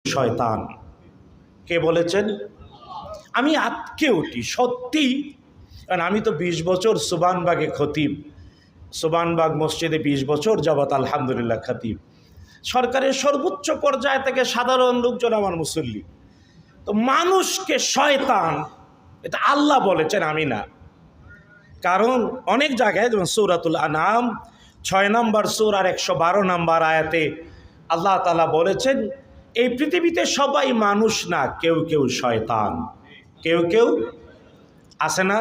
শয়তান। কে বলেছেন? আমি আটকে উঠি সত্যি, কারণ আমি তো 20 বছর সুবহানবাগে খতিব, সুবহানবাগ মসজিদে 20 বছর যাবত আলহামদুলিল্লাহ খতিব। সরকারের সর্বোচ্চ পর্যায় থেকে সাধারণ লোকজন আমার মুসল্লি। তো মানুষকে শয়তান এটা আল্লাহ বলেছেন, আমি না। কারণ অনেক জায়গায় যেমন সূরাতুল আনাম 6 নম্বর সূরার 112 নম্বর আয়াতে আল্লাহ তাআলা বলেছেন, এই পৃথিবীতে সবাই মানুষ না, কেউ কেউ শয়তান। কেউ কেউ আছে না?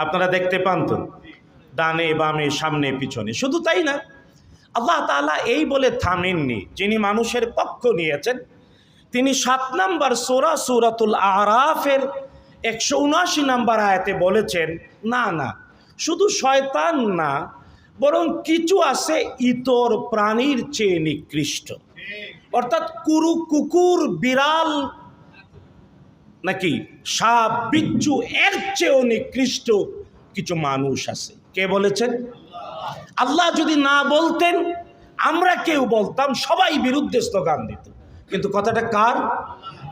আপনারা দেখতে পান তো, ডানে বামে সামনে পিছনে। শুধু তাই না, আল্লাহ তাআলা এই বলে থামেননি। যিনি মানুষের পক্ষ নিয়েছেন তিনি 7 নম্বর সূরা সূরাতুল আরাফের 179 নম্বর আয়াতে বলেছেন, না না, শুধু শয়তান না, বরং কিছু আছে ইতর প্রাণীর চেয়ে নিকৃষ্ট। অর্থাৎ কুকুর, বিড়াল, নাকি সাপ, বিচ্ছু, এর চেয়েও নিকৃষ্ট কিছু মানুষ আছে। কে বলেছেন? আল্লাহ যদি না বলতেন আমরা কেউ বলতাম, সবাই বিরুদ্ধে স্লোগান দিত। কিন্তু কথাটা কার?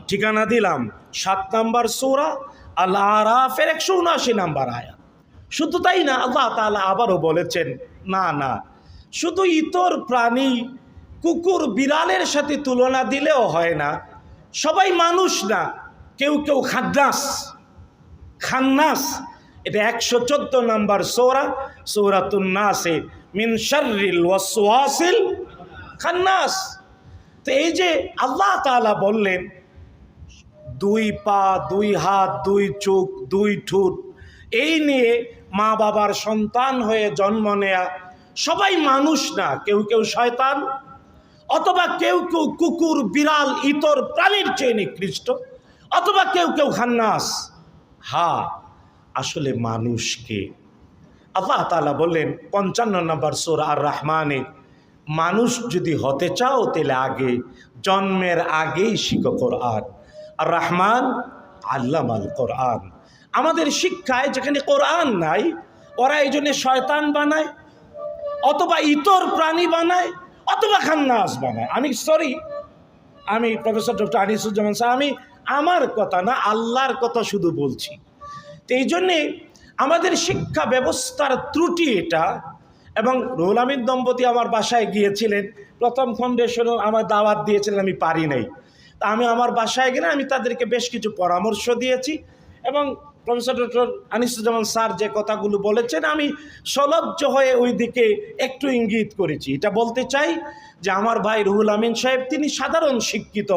ঠিকানা দিলাম 7 নম্বর সূরা আল আরাফের 179 নম্বর আয়াত। শুধু তাই না, আল্লাহ তাআলা আবারও বলেছেন, না না, শুধু ইতর প্রাণী কুকুর বিড়ালের সাথে তুলনা দিলেও হয় না, সবাই মানুষ না, কেউ কেউ খান্নাস। এটা 114 নম্বর সূরা সূরাতুন নাসে মিন শাররিল ওয়াসওয়াসিল খান্নাস। তো এই যে আল্লাহ তাআলা বললেন 2 পা, 2 হাত, 2 চোখ, 2 ঠোঁট, এই নিয়ে মা বাবার সন্তান হয়ে জন্ম নেয়া সবাই মানুষ না, কেউ কেউ শয়তান, অথবা কেউ কেউ কুকুর বিড়াল ইতর প্রাণীর চেয়ে নিকৃষ্ট, অথবা কেউ কেউ খান্নাস। হ্যাঁ, আসলে মানুষকে আল্লাহ তাআলা বললেন 55 নম্বর সূরা আর রহমানে, মানুষ যদি হতে চাও তাহলে আগে জন্মের আগেই শিখো কোরআন। আর রহমান আল্লামাল কোরআন। আমাদের শিক্ষায় যেখানে কোরআন নাই, ওরা এই জন্য শয়তান বানায়, অথবা ইতর প্রাণী বানায়, অথবা খান্নাস বানায়। আমি প্রফেসর ডক্টর আনিসুজ্জামান স্যার, আমি আমার কথা না, আল্লাহর কথা শুধু বলছি। তো এই জন্যে আমাদের শিক্ষা ব্যবস্থার ত্রুটি এটা। এবং রুহুল আমিন দম্পতি আমার বাসায় গিয়েছিলেন, প্রথম ফাউন্ডেশনও আমার দাওয়াত দিয়েছিলেন, আমি পারি নাই। তা আমি আমার বাসায় গেলে আমি তাদেরকে বেশ কিছু পরামর্শ দিয়েছি, এবং প্রফেসর ডক্টর আনিসুজ্জামান স্যার যে কথাগুলো বলেছেন আমি সলজ্জ হয়ে ওই দিকে একটু ইঙ্গিত করেছি। এটা বলতে চাই যে আমার ভাই রুহুল আমিন সাহেব তিনি সাধারণ শিক্ষিত।